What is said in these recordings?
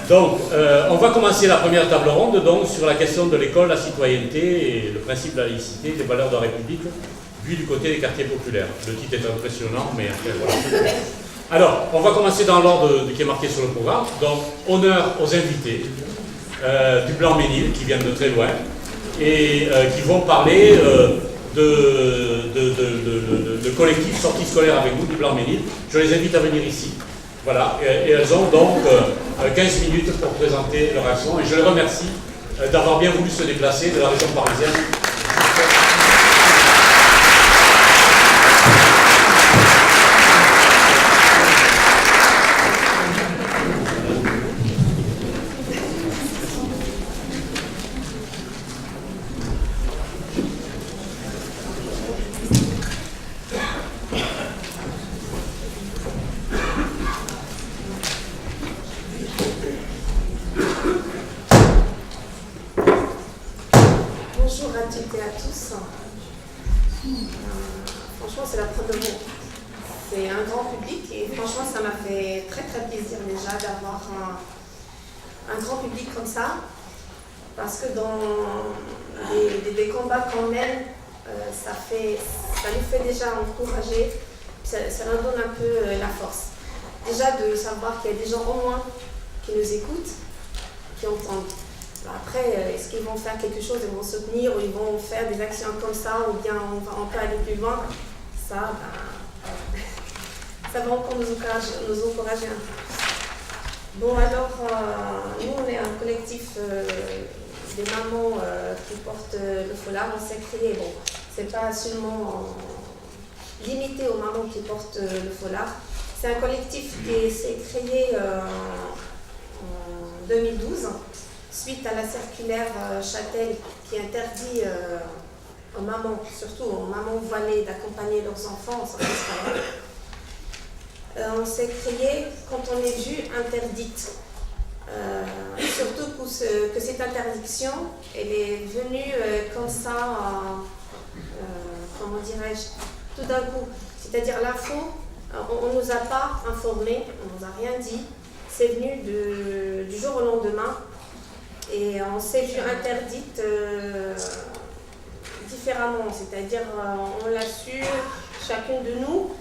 Donc, on va commencer la première table ronde donc, sur la question de l'école, la citoyenneté et le principe de la laïcité, des valeurs de la République, vu du côté des quartiers populaires. Le titre est impressionnant, mais voilà. Alors, on va commencer dans l'ordre qui est marqué sur le programme. Donc, honneur aux invités du Blanc-Ménil, qui viennent de très loin, et qui vont parler de collectifs sorties scolaires avec vous du Blanc-Ménil. Je les invite à venir ici. Voilà, et elles ont donc 15 minutes pour présenter leur action. Et je les remercie d'avoir bien voulu se déplacer de la région parisienne. Franchement, c'est la première fois. C'est un grand public et franchement, ça m'a fait très très plaisir déjà d'avoir un grand public comme ça. Parce que dans des combats qu'on mène, ça nous fait déjà encourager, ça nous donne un peu la force. Déjà de savoir qu'il y a des gens au moins qui nous écoutent, qui entendent. Après, est-ce qu'ils vont faire quelque chose, ils vont soutenir ou ils vont faire des actions comme ça ou bien on peut aller plus loin, ça va encore nous encourager un peu. Bon alors, nous on est un collectif des mamans qui portent le foulard, on s'est créé, bon, c'est pas seulement limité aux mamans qui portent le foulard, c'est un collectif qui s'est créé en 2012. Suite à la circulaire Châtel qui interdit aux mamans, surtout aux mamans voilées, d'accompagner leurs enfants en sortie scolaire, on s'est créé quand on est vu interdite. Surtout que cette interdiction, elle est venue comme ça, comment dirais-je, tout d'un coup. C'est-à-dire l'info, on ne nous a pas informés, on ne nous a rien dit. C'est venu du jour au lendemain. Et on s'est vu interdite différemment, c'est-à-dire on l'a su, chacune de nous,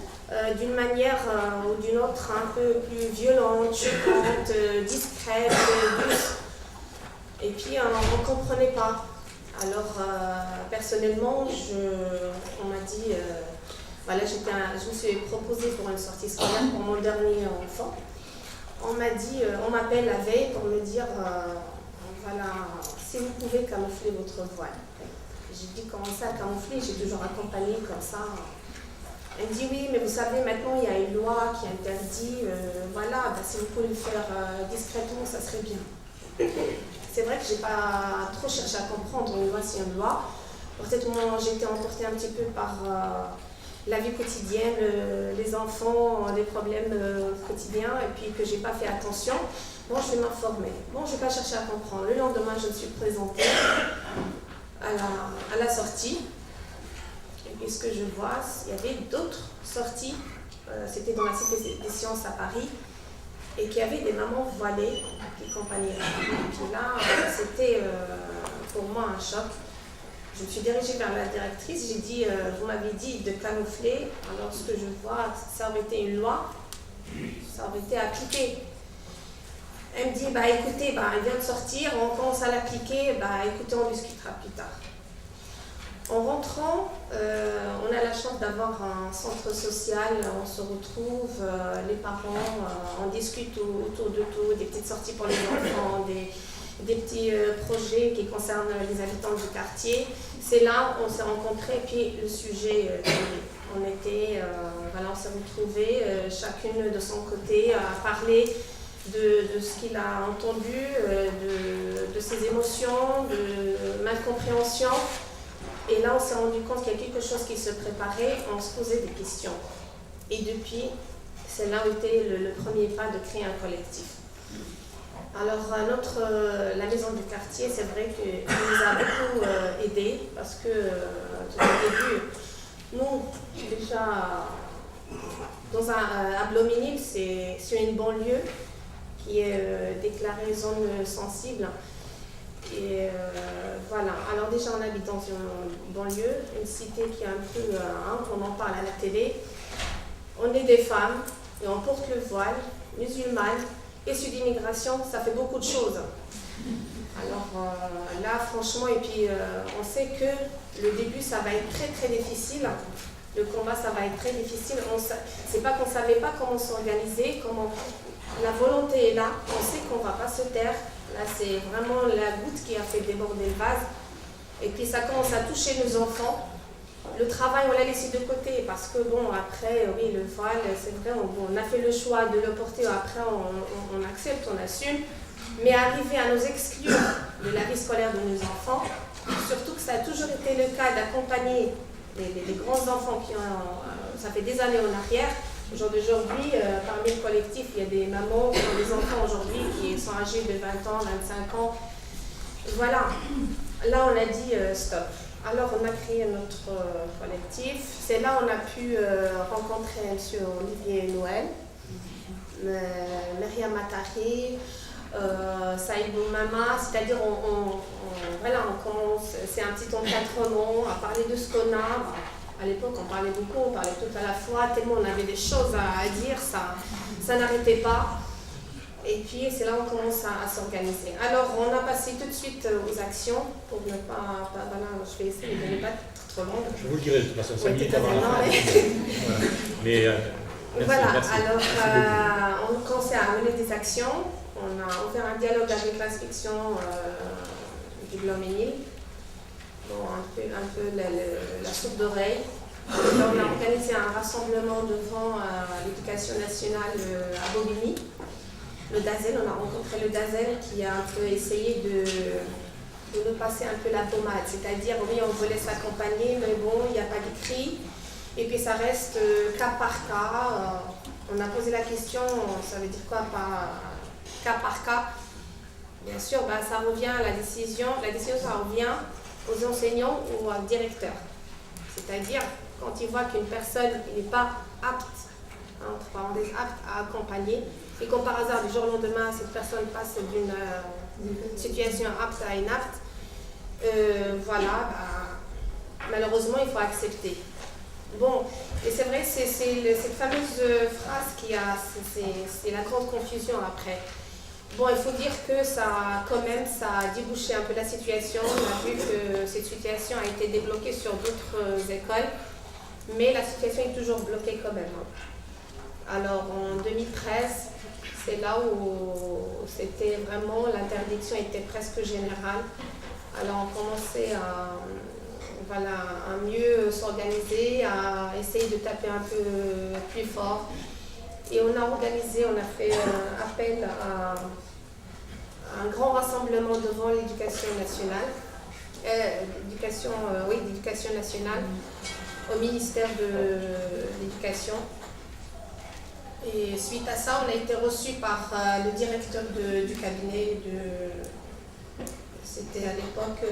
d'une manière ou d'une autre un peu plus violente, choquante, discrète, douce. Et puis on ne comprenait pas. Alors personnellement, on m'a dit, voilà, je me suis proposée pour une sortie scolaire pour mon dernier enfant. On m'appelle la veille pour me dire... voilà, si vous pouvez camoufler votre voile. J'ai dit comment ça camoufler, j'ai toujours accompagné comme ça. Elle me dit oui, mais vous savez, maintenant il y a une loi qui interdit, voilà, si vous pouvez le faire discrètement, ça serait bien. C'est vrai que je n'ai pas trop cherché à comprendre une loi, c'est une loi. Peut-être moi j'ai été emportée un petit peu par la vie quotidienne, les enfants, les problèmes quotidiens, et puis que je n'ai pas fait attention. Bon, je vais m'informer. Bon, je n'ai pas cherché à comprendre. Le lendemain, je me suis présentée à la sortie. Et puis, ce que je vois, il y avait d'autres sorties. C'était dans la Cité des Sciences à Paris. Et qu'il y avait des mamans voilées qui accompagnaient. Et puis là, c'était pour moi un choc. Je me suis dirigée vers la directrice. J'ai dit, vous m'avez dit de camoufler. Alors, ce que je vois, ça aurait été une loi. Ça aurait été appliqué. Elle me dit, écoutez, elle vient de sortir, on commence à l'appliquer, écoutez, on discutera plus tard. En rentrant, on a la chance d'avoir un centre social, on se retrouve, les parents, on discute autour de tout, des petites sorties pour les enfants, des petits projets qui concernent les habitants du quartier. C'est là où on s'est rencontrés, et puis le sujet, on s'est retrouvés, chacune de son côté, à parler de ce qu'il a entendu, de ses émotions, de l'incompréhension. Et là, on s'est rendu compte qu'il y a quelque chose qui se préparait, on se posait des questions. Et depuis, c'est là où était le premier pas de créer un collectif. Alors, la maison du quartier, c'est vrai qu'elle nous a beaucoup aidés, parce que, tout au début, nous, déjà, à Blanc-Ménil, c'est une banlieue qui est déclarée zone sensible. Et voilà, alors déjà on habite dans une banlieue, une cité qui est un peu, on en parle à la télé. On est des femmes et on porte le voile, musulmanes, issues d'immigration, ça fait beaucoup de choses. Alors là franchement, et puis on sait que le début ça va être très très difficile. Le combat, ça va être très difficile. C'est pas qu'on ne savait pas comment s'organiser, comment la volonté est là. On sait qu'on ne va pas se taire. Là, c'est vraiment la goutte qui a fait déborder le vase. Et puis, ça commence à toucher nos enfants. Le travail, on l'a laissé de côté parce que, bon, après, oui, le voile, c'est vrai, on a fait le choix de le porter. Après, on accepte, on assume. Mais arriver à nous exclure de la vie scolaire de nos enfants, surtout que ça a toujours été le cas d'accompagner les grands enfants qui ont, ça fait des années en arrière. Au jour d'aujourd'hui, parmi le collectif, il y a des mamans qui ont des enfants aujourd'hui qui sont âgés de 20 ans, 25 ans. Voilà, là on a dit stop. Alors on a créé notre collectif. C'est là on a pu rencontrer M. Olivier Noël, Myriam Matari, Saïd Boumama, c'est-à-dire voilà, on commence, c'est un petit encadrement à parler de ce qu'on a. À l'époque, on parlait beaucoup, on parlait tout à la fois, tellement on avait des choses à dire, ça n'arrêtait pas. Et puis, c'est là qu'on commence à s'organiser. Alors, on a passé tout de suite aux actions, pour ne pas voilà, je vais essayer de ne pas être trop longue. Je vous le dirai de toute façon, 5 Oui, minutes tout à avant fait, la fin. Voilà. Mais merci, voilà, merci. alors on a commencé à mener des actions. On a ouvert un dialogue avec l'inspection du Blanc-Ménil. Bon, un peu la sourde d'oreille. On a organisé un rassemblement devant l'éducation nationale à Bobigny. Le DAZEL, on a rencontré le DAZEL qui a un peu essayé de nous passer un peu la pommade. C'est-à-dire, oui, on voulait s'accompagner, mais bon, il n'y a pas d'écrit. Et puis ça reste cas par cas. On a posé la question, ça veut dire quoi cas par cas? Bien sûr, ça revient à la décision. La décision, ça revient aux enseignants ou aux directeurs. C'est-à-dire, quand ils voient qu'une personne n'est pas apte, entre parenthèses, apte à accompagner, et quand par hasard, du jour au lendemain, cette personne passe d'une situation apte à inapte, voilà, malheureusement, il faut accepter. Bon, et c'est vrai, c'est cette fameuse phrase qui a, c'est la grande confusion après. Bon, il faut dire que ça, quand même, ça a débouché un peu la situation. On a vu que cette situation a été débloquée sur d'autres écoles, mais la situation est toujours bloquée quand même. Alors, en 2013, c'est là où c'était vraiment, l'interdiction était presque générale. Alors, on commençait à mieux s'organiser, à essayer de taper un peu plus fort. Et on a organisé, on a fait appel à un grand rassemblement devant l'éducation nationale, l'éducation nationale, au ministère de l'Éducation. Et suite à ça, on a été reçu par le directeur du cabinet c'était à l'époque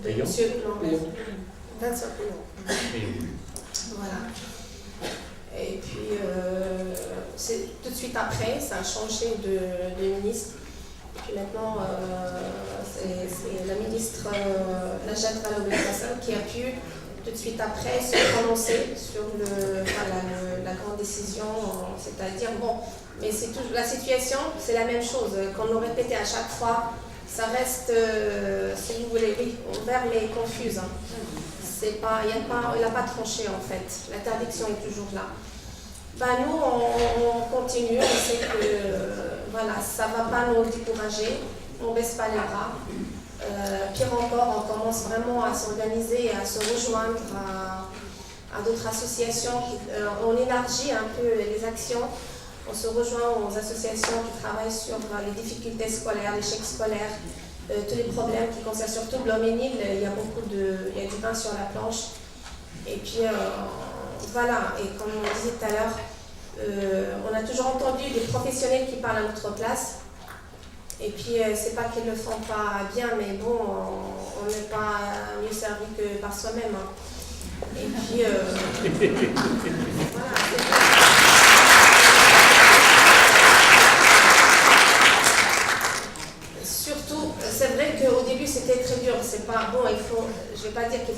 Monsieur Vincent Pénon. Voilà. Et puis, tout de suite après, ça a changé de ministre. Et puis maintenant, c'est la ministre Najat Vallaud-Belkacem qui a pu tout de suite après se prononcer sur la grande décision. C'est-à-dire, bon, mais c'est toujours la situation, c'est la même chose. Qu'on nous répétait à chaque fois, ça reste, si vous voulez, oui, ouvert mais confuse. Il n'a pas tranché en fait. L'interdiction est toujours là. Nous, on continue, on sait que voilà, ça ne va pas nous décourager, on ne baisse pas les bras. Pire encore, on commence vraiment à s'organiser et à se rejoindre à d'autres associations. On élargit un peu les actions, on se rejoint aux associations qui travaillent sur les difficultés scolaires, l'échec scolaire, tous les problèmes qui concernent surtout Blanc-Ménil. Il y a du pain sur la planche. Et puis voilà, et comme on disait tout à l'heure, on a toujours entendu des professionnels qui parlent à notre place. Et puis c'est pas qu'ils ne le font pas bien, mais bon, on n'est pas mieux servi que par soi-même. Et puis voilà.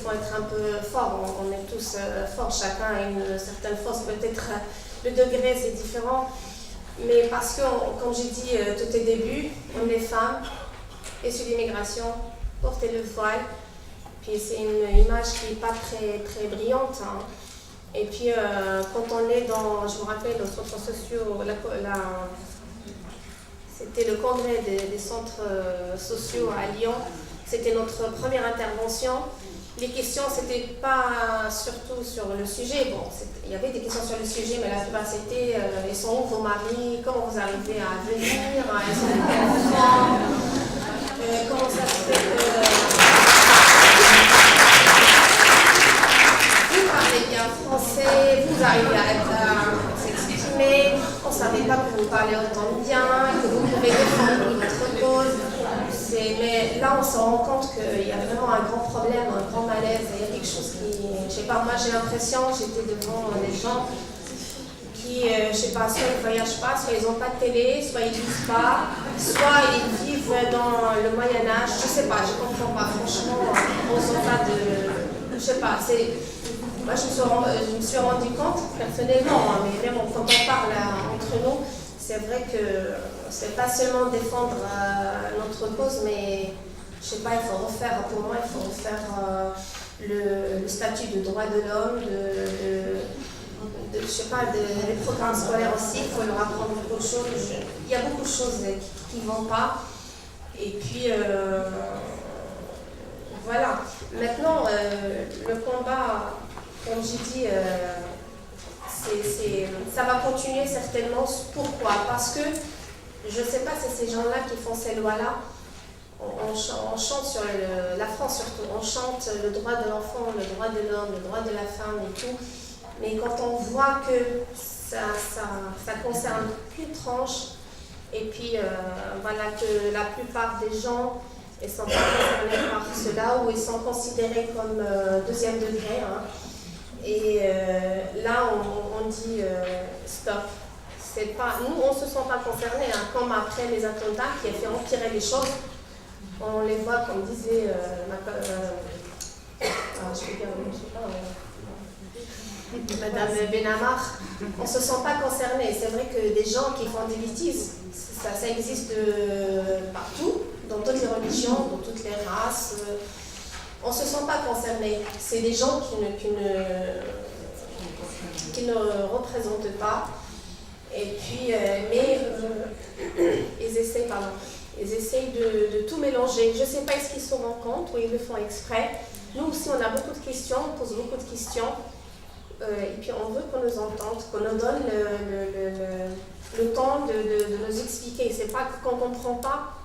faut être un peu fort. On est tous forts, chacun a une certaine force. Peut-être le degré c'est différent. Mais parce que, comme j'ai dit tout au début, on est femmes, issues d'immigration, porter le voile. Puis c'est une image qui n'est pas très, très brillante. Hein. Et puis quand on est dans, je me rappelle, aux centres sociaux, c'était le congrès des centres sociaux à Lyon. C'était notre première intervention. Les questions, c'était pas surtout sur le sujet. Bon, il y avait des questions sur le sujet, mais la plupart c'était ils sont où vos maris, comment vous arrivez à venir, ils sont où vos enfants, comment ça se fait que vous parlez bien français, vous arrivez à s'exprimer, on ne savait pas que vous parlez autant bien, que vous pouvez défendre votre cause. Mais là, on se rend compte qu'il y a vraiment un grand problème, un grand malaise. Il y a quelque chose qui, je sais pas, moi j'ai l'impression, j'étais devant des gens qui, je sais pas, soit ils ne voyagent pas, soit ils n'ont pas de télé, soit ils ne lisent pas, soit ils vivent dans le Moyen-Âge. Je sais pas, je comprends pas. Franchement, on ne sent pas de. Je sais pas, c'est. Moi, je me suis rendu compte, personnellement, mais même quand on parle entre nous, c'est vrai que c'est pas seulement défendre notre cause, mais je sais pas, il faut refaire, pour moi, il faut refaire le statut de droit de l'homme, je sais pas, les programmes scolaires aussi, il faut leur apprendre beaucoup de choses. Il y a beaucoup de choses qui ne vont pas. Et puis, voilà. Maintenant, le combat, comme j'ai dit, ça va continuer certainement. Pourquoi? Parce que je ne sais pas si ces gens-là qui font ces lois-là, on chante sur la France surtout, on chante le droit de l'enfant, le droit de l'homme, le droit de la femme et tout. Mais quand on voit que ça concerne qu'une tranche, et puis voilà que la plupart des gens ne sont pas concernés par cela, ou ils sont considérés comme deuxième degré. Hein. Et là, on dit stop. Nous, on ne se sent pas concernés, hein, comme après les attentats qui ont fait empirer les choses. On les voit, comme disait Madame Benamar, on ne se sent pas concernés. C'est vrai que des gens qui font des bêtises, ça existe partout, dans toutes les religions, dans toutes les races. On ne se sent pas concernés. C'est des gens qui ne représentent pas. Et puis, mais ils essayent de tout mélanger. Je ne sais pas est-ce qu'ils se rendent compte ou ils le font exprès. Nous aussi, on a beaucoup de questions, on pose beaucoup de questions. Et puis, on veut qu'on nous entende, qu'on nous donne le temps de nous expliquer. C'est pas qu'on ne comprend pas,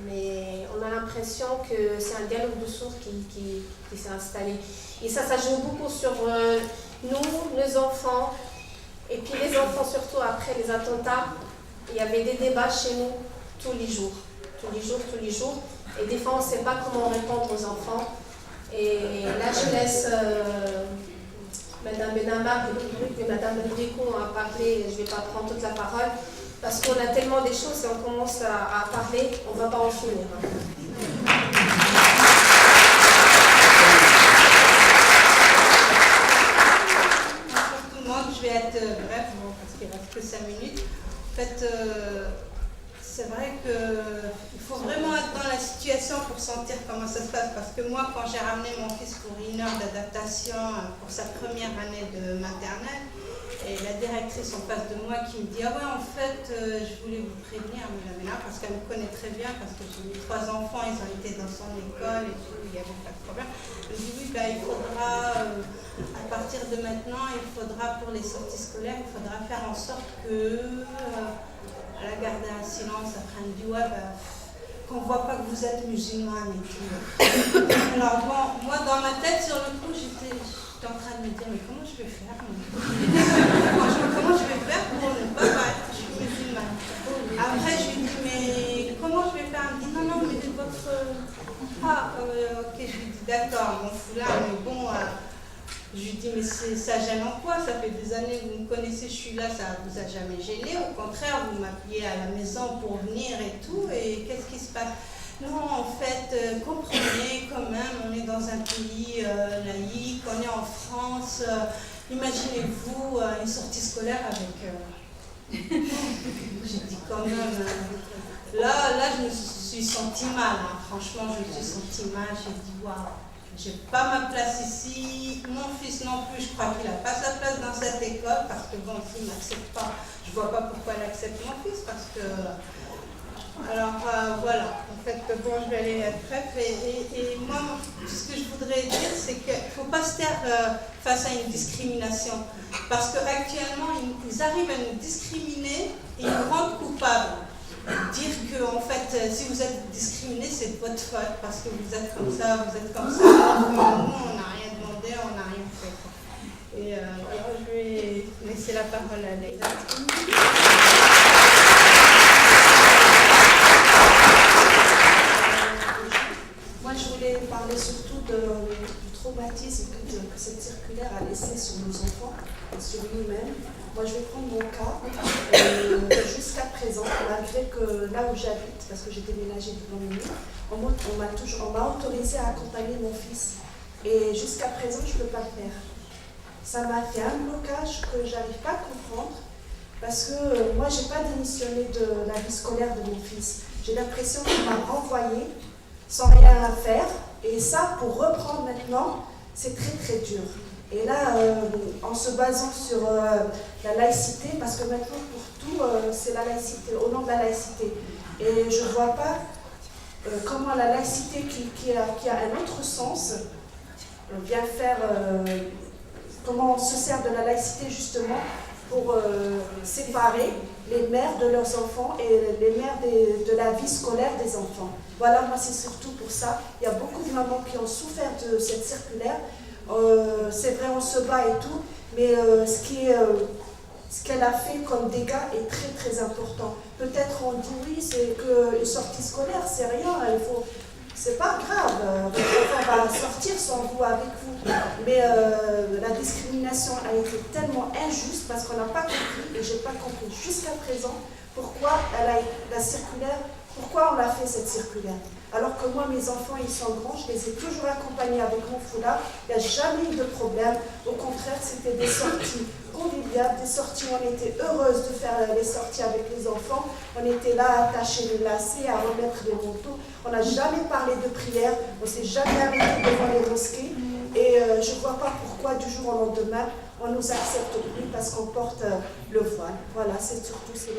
mais on a l'impression que c'est un dialogue de sourds qui s'est installé. Et ça joue beaucoup sur nous, nos enfants. Et puis les enfants, surtout après les attentats, il y avait des débats chez nous tous les jours. Et des fois, on ne sait pas comment répondre aux enfants. Et là, je laisse Madame Benamar et Madame Brico a parlé. Je ne vais pas prendre toute la parole parce qu'on a tellement des choses et on commence à parler, on ne va pas en finir. Je vais être bref, parce qu'il ne reste que 5 minutes. En fait, c'est vrai qu'il faut vraiment être dans la situation pour sentir comment ça se passe. Parce que moi, quand j'ai ramené mon fils pour une heure d'adaptation pour sa première année de maternelle, et la directrice en face de moi qui me dit « Ah ouais, en fait, je voulais vous prévenir, Madame, parce qu'elle me connaît très bien, parce que j'ai eu 3 enfants, ils ont été dans son école et tout, il n'y avait pas de problème. » Elle me dit « Oui, il faudra, à partir de maintenant, il faudra pour les sorties scolaires, il faudra faire en sorte que, à la garder un silence, après elle me dit « Ouais, qu'on ne voit pas que vous êtes musulmane et tout. » Alors bon, moi, dans ma tête, sur le coup, j'étais en train de me dire « Mais comment je vais faire ?» Comment je vais faire pour ne pas paraître que je suis musulmane? Après, je lui dis, mais comment je vais faire? Elle me dit, non, mais de votre... Ah, ok, je lui dis, d'accord, mon foulard, mais bon, je lui dis, mais ça gêne en quoi? Ça fait des années que vous me connaissez, je suis là, ça ne vous a jamais gêné. Au contraire, vous m'appuyez à la maison pour venir et tout, et qu'est-ce qui se passe? Non, en fait, comprenez quand même, on est dans un pays laïque, on est en France. Imaginez-vous une sortie scolaire avec... J'ai dit quand même... Là, je me suis sentie mal. Hein. Franchement, je me suis sentie mal. J'ai dit, waouh, j'ai pas ma place ici. Mon fils non plus, je crois qu'il n'a pas sa place dans cette école parce que bon, s'il ne m'accepte pas, je ne vois pas pourquoi il accepte mon fils parce que... Alors voilà, en fait, bon, je vais aller être bref. Et moi, ce que je voudrais dire, c'est qu'il ne faut pas se taire face à une discrimination. Parce qu'actuellement, ils arrivent à nous discriminer et ils nous rendent coupables. Dire que, en fait, si vous êtes discriminé, c'est de votre faute parce que vous êtes comme ça, vous êtes comme ça. Alors que nous, on n'a rien demandé, on n'a rien fait. Et alors, je vais laisser la parole à Leïla. Moi, je voulais parler surtout du traumatisme que cette circulaire a laissé sur nos enfants et sur nous-mêmes. Moi, je vais prendre mon cas. Jusqu'à présent, malgré que là où j'habite, parce que j'ai déménagé du Royaume-Uni, on m'a autorisé à accompagner mon fils. Et jusqu'à présent, je ne peux pas le faire. Ça m'a fait un blocage que je n'arrive pas à comprendre, parce que moi, je n'ai pas démissionné de la vie scolaire de mon fils. J'ai l'impression qu'il m'a renvoyé sans rien à faire. Et ça, pour reprendre maintenant, c'est très très dur. Et là, en se basant sur la laïcité, parce que maintenant pour tout, c'est la laïcité, au nom de la laïcité. Et je ne vois pas comment la laïcité qui a un autre sens vient faire, comment on se sert de la laïcité justement pour séparer les mères de leurs enfants et les mères de la vie scolaire des enfants. Voilà, moi c'est surtout pour ça. Il y a beaucoup de mamans qui ont souffert de cette circulaire. C'est vrai, on se bat et tout, mais ce qu'elle a fait comme dégâts est très très important. Peut-être on dit oui, c'est qu'une sortie scolaire, c'est rien, c'est pas grave, on va sortir sans vous, avec vous. Mais la discrimination a été tellement injuste parce qu'on n'a pas compris, et j'ai pas compris jusqu'à présent, pourquoi la circulaire, pourquoi on a fait cette circulaire. Alors que moi, mes enfants, ils sont grands, je les ai toujours accompagnés avec mon foulard, il n'y a jamais eu de problème. Au contraire, c'était des sorties conviviales, des sorties où on était heureuse de faire les sorties avec les enfants. On était là à attacher les lacets, à remettre les manteaux. On n'a jamais parlé de prière, on ne s'est jamais arrêté devant les mosquées. Et je ne vois pas pourquoi, du jour au lendemain, on ne nous accepte plus parce qu'on porte le voile. Voilà, c'est surtout ça.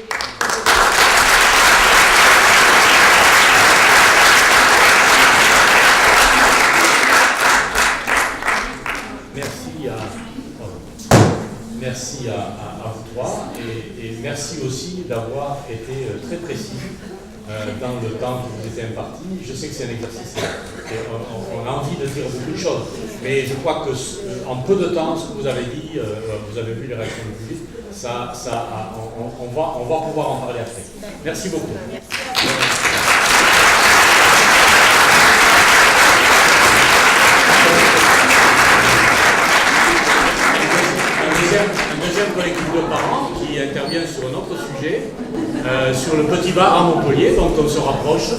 Merci à vous trois et merci aussi d'avoir été très précis dans le temps qui vous était imparti. Je sais que c'est un exercice et on a envie de dire beaucoup de choses, mais je crois que en peu de temps, ce que vous avez dit, vous avez vu les réactions du public, on va pouvoir en parler après. Merci beaucoup. Un deuxième collectif de parents qui intervient sur un autre sujet, sur le petit bar à Montpellier, donc on se rapproche.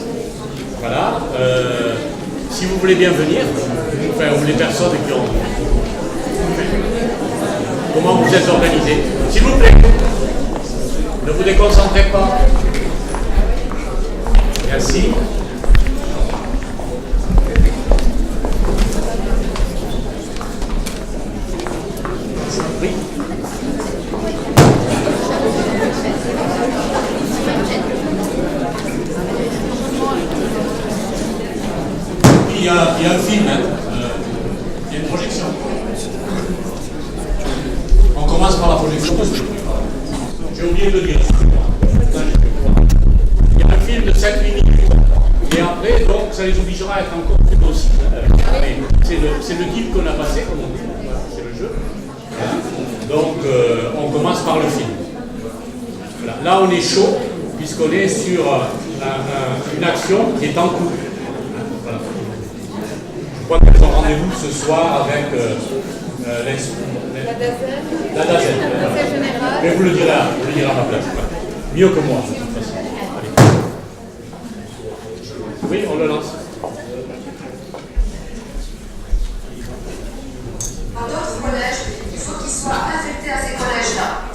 Voilà. Si vous voulez bien venir, ou les personnes qui ont... Comment vous êtes organisés? S'il vous plaît, ne vous déconcentrez pas. Merci. Oui. Il y a un film, hein. Il y a une projection. On commence par la projection. J'ai oublié de le dire. Il y a un film de 7 minutes. Et après, donc, ça les obligera à être encore plus dociles. C'est le deal qu'on a passé, comme on dit. Voilà, c'est le jeu. Donc, on commence par le film. Voilà. Là, on est chaud, puisqu'on est sur une action qui est en cours. Voilà. Je crois qu'elles ont rendez-vous ce soir avec la DAZEN. Mais vous le direz à ma place. Voilà. Mieux que moi, de toute façon. Allez. Oui, on le lance. Dans d'autres collèges, il faut qu'ils soient affectés à ces collèges-là.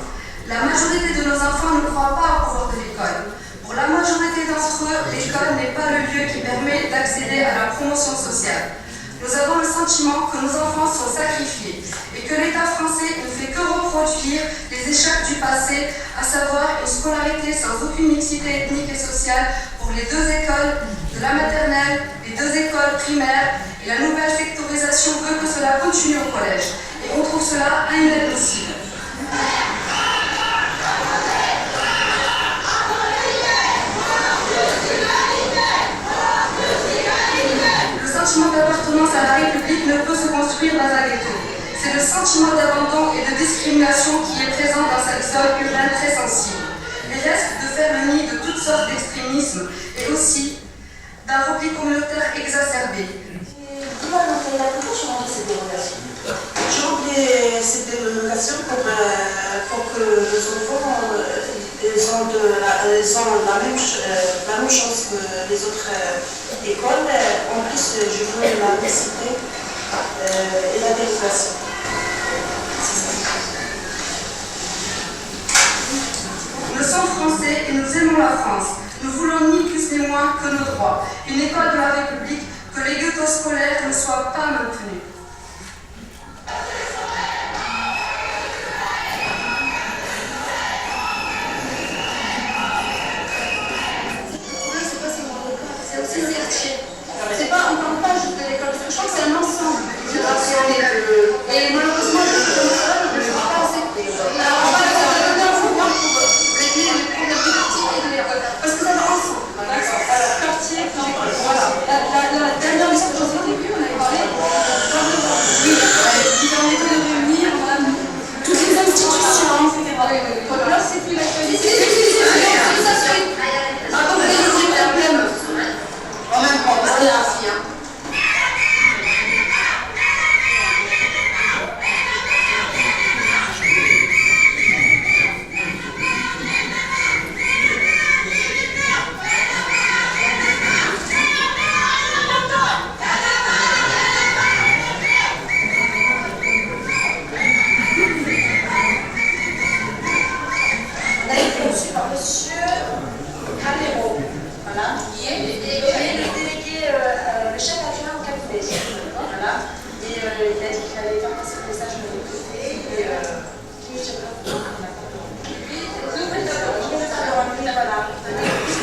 La majorité de nos enfants ne croient pas au pouvoir de l'école. Pour la majorité d'entre eux, l'école n'est pas le lieu qui permet d'accéder à la promotion sociale. Nous avons le sentiment que nos enfants sont sacrifiés et que l'État français ne fait que reproduire les échecs du passé, à savoir une scolarité sans aucune mixité ethnique et sociale pour les deux écoles de la maternelle, les deux écoles primaires, et la nouvelle sectorisation veut que cela continue au collège. Et on trouve cela inadmissible. Le sentiment d'appartenance à la République ne peut se construire dans un ghetto. C'est le sentiment d'abandon et de discrimination qui est présent dans cette zone urbaine très sensible. Il reste de faire le nid de toutes sortes d'extrémismes et aussi d'un repli communautaire exacerbé. Dis-moi, pourquoi tu remplis cette dérogation? Je remplis cette dérogation pour que les enfants ils ont la même chance que les autres écoles. En plus, je veux la mixité et la dérogation. Nous sommes français et nous aimons la France. Nous voulons ni plus ni moins que nos droits. Une école de la République, que les ghettos scolaires ne soient pas maintenus. C'est pas, on ne parle pas juste de l'école, parce que je crois que c'est un ensemble de l'appréhender. Et malheureusement, les écoles ne le font pas assez. Alors, on va donner un mouvement pour régler les problèmes du quartier et de l'école. Parce que ça va ensemble. D'accord. Alors, quartier, école. Voilà. La dernière liste que j'ai vue, on avait parlé qui permettait de réunir toutes les institutions, etc. Là, c'est plus l'actualité. En même temps, parce qu'il y a un fil. On a été reçu par monsieur Calero, voilà, qui est le délégué, le chef adjoint au cabinet. Voilà. Et il a dit qu'il allait faire passer le message de l'autre côté. Et qui me tiendra pour qu'on a pas de voilà.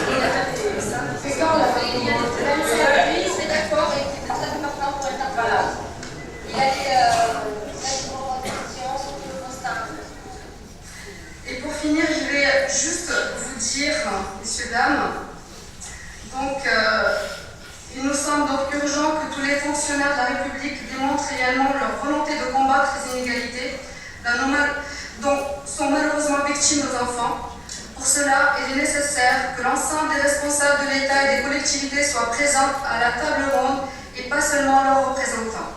Il a fait ça. Et quand on a fait, il y a des problèmes, lui, il se met d'accord et c'est très important pour être voilà. Il a des revendications sur le constat. Et pour finir, je vais juste vous dire, messieurs, dames, donc il nous semble donc urgent que tous les fonctionnaires de la République démontrent réellement leur volonté de combattre les inégalités dont sont malheureusement victimes nos enfants. Pour cela, il est nécessaire que l'ensemble des responsables de l'État et des collectivités soient présents à la table ronde et pas seulement leurs représentants.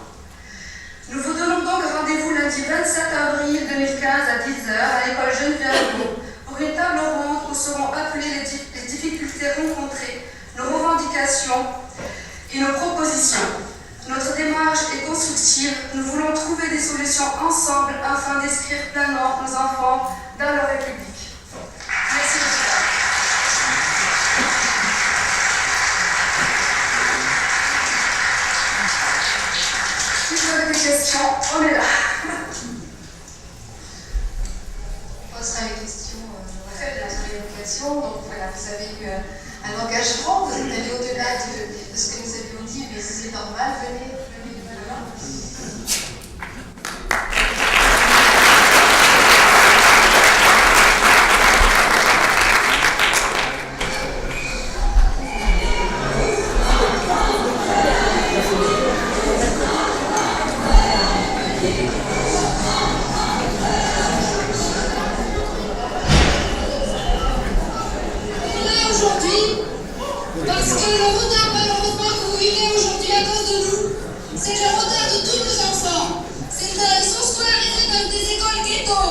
Nous vous donnons donc rendez-vous lundi 27 avril 2015 à 10h à l'école Geneviève pour une table ronde où seront appelées les difficultés rencontrées, nos revendications et nos propositions. Notre démarche est constructive. Nous voulons trouver des solutions ensemble afin d'inscrire pleinement nos enfants dans leur République. Merci beaucoup. Si vous avez des questions, on est là. On posera les questions dans l'évocation. Donc voilà, vous avez eu un engagement, vous êtes allé au-delà de ce que nous avions dit, mais c'est normal, venez demain. Parce que le retard malheureusement que vous vivez aujourd'hui à cause de nous, c'est le retard de tous nos enfants. Ils sont scolarisés dans des écoles ghetto.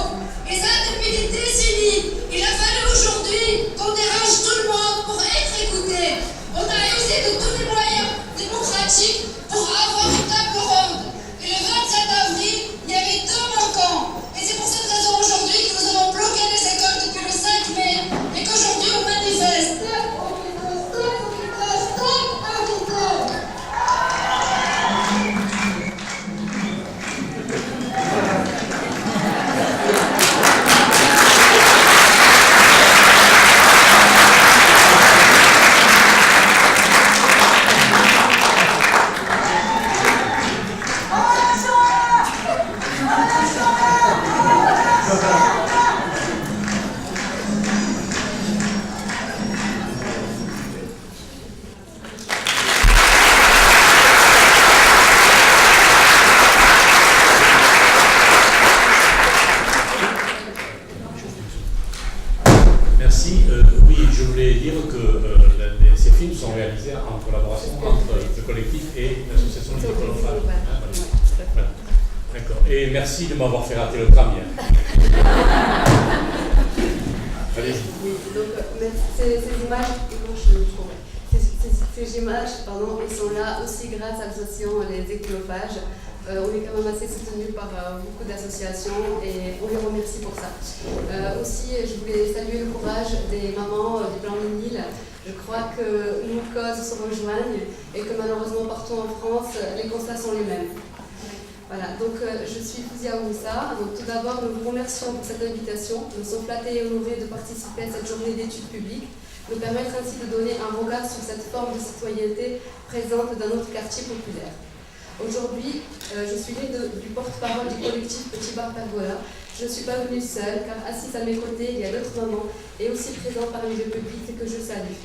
Et ça depuis des décennies. Il a fallu aujourd'hui qu'on dérange tout le monde pour être écouté. On a essayé de tous Merci. Oui, je voulais dire que ces films sont réalisés en collaboration entre le collectif et l'association des écolophages. Voilà. D'accord. Et merci de m'avoir fait rater le tram hier. Allez-y. Oui, donc ces images, ces images, elles sont là aussi grâce à l'association Les Écolophages. On est quand même assez soutenu par beaucoup d'associations et on les remercie pour ça. Aussi, je voulais saluer le courage des mamans du Plan Nil. Je crois que nos causes se rejoignent et que malheureusement partout en France, les constats sont les mêmes. Voilà, donc je suis Fouzia Ouissa. Donc tout d'abord, nous vous remercions pour cette invitation. Nous sommes flattés et honorés de participer à cette journée d'études publiques, nous permettre ainsi de donner un regard sur cette forme de citoyenneté présente dans notre quartier populaire. Aujourd'hui, je suis l'une du porte-parole du collectif Petit Bar Pergola. Je ne suis pas venue seule, car assise à mes côtés, il y a d'autres mamans et aussi présentes parmi le public que je salue.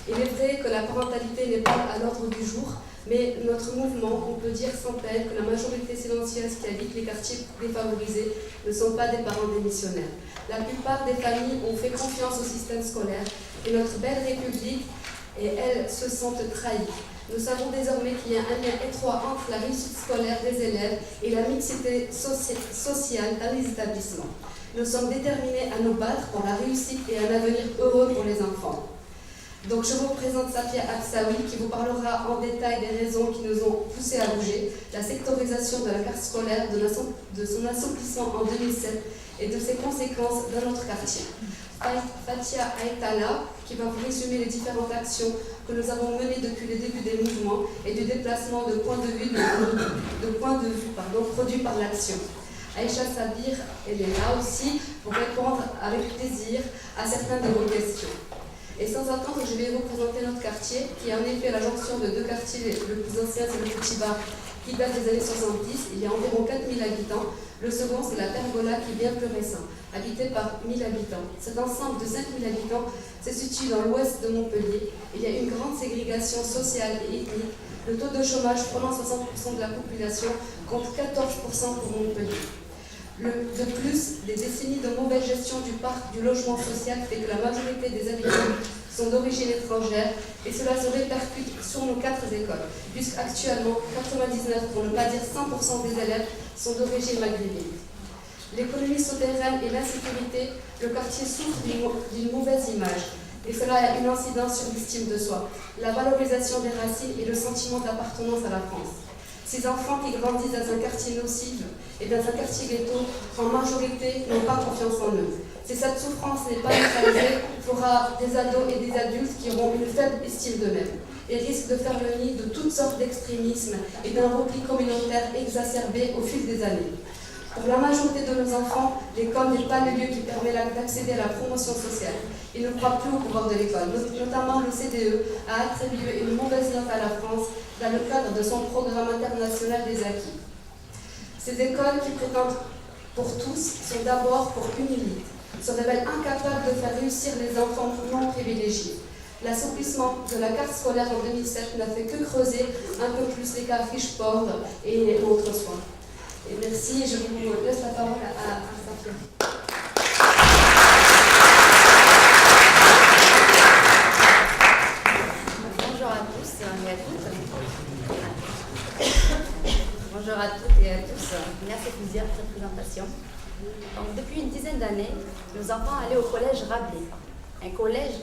Il est vrai que la parentalité n'est pas à l'ordre du jour, mais notre mouvement, on peut dire sans peine que la majorité silencieuse qui habite les quartiers défavorisés ne sont pas des parents démissionnaires. La plupart des familles ont fait confiance au système scolaire et notre belle République, et elles se sentent trahies. Nous savons désormais qu'il y a un lien étroit entre la réussite scolaire des élèves et la mixité sociale dans les établissements. Nous sommes déterminés à nous battre pour la réussite et un avenir heureux pour les enfants. Donc je vous présente Safia Absaoui qui vous parlera en détail des raisons qui nous ont poussés à bouger, la sectorisation de la carte scolaire, de son assouplissement en 2007 et de ses conséquences dans notre quartier. Fatia Aitala qui va vous résumer les différentes actions que nous avons menées depuis le début des mouvements et du déplacement de points de vue, produits par l'action. Aïcha Sabir, elle est là aussi pour répondre avec plaisir à certaines de vos questions. Et sans attendre, je vais vous présenter notre quartier, qui est en effet la jonction de deux quartiers. Le plus ancien, c'est le Petit Bar, qui date des années 70. Il y a environ 4000 habitants. Le second, c'est la Pergola, qui est bien plus récent, habité par 1000 habitants. Cet ensemble de 5000 habitants se situe dans l'ouest de Montpellier. Il y a une grande ségrégation sociale et ethnique. Le taux de chômage prenant 60% de la population compte 14% pour Montpellier. De plus, des décennies de mauvaise gestion du parc du logement social fait que la majorité des habitants sont d'origine étrangère et cela se répercute sur nos 4 écoles, puisqu'actuellement 99, pour ne pas dire 100% des élèves sont d'origine maghrébine. L'économie souterraine et l'insécurité, le quartier souffre d'une mauvaise image et cela a une incidence sur l'estime de soi, la valorisation des racines et le sentiment d'appartenance à la France. Ces enfants qui grandissent dans un quartier nocif et dans un quartier ghetto, en majorité, n'ont pas confiance en eux. Si cette souffrance n'est pas neutralisée, fera des ados et des adultes qui auront une faible estime d'eux-mêmes et risquent de faire le nid de toutes sortes d'extrémismes et d'un repli communautaire exacerbé au fil des années. Pour la majorité de nos enfants, l'école n'est pas le lieu qui permet d'accéder à la promotion sociale. Ils ne croient plus au pouvoir de l'école. Notamment, le CDE a attribué une mauvaise note à la France dans le cadre de son programme international des acquis. Ces écoles qui prétendent pour tous sont d'abord pour une élite, se révèlent incapables de faire réussir les enfants non privilégiés. L'assouplissement de la carte scolaire en 2007 n'a fait que creuser un peu plus l'écart riche-pauvre et autres soins. Et merci, je vous laisse la parole à Safia. Bonjour à tous et à toutes. Bonjour à toutes et à tous. Merci Fouzia pour cette présentation. Donc, depuis une dizaine d'années, nos enfants allaient au collège Rabelais, un collège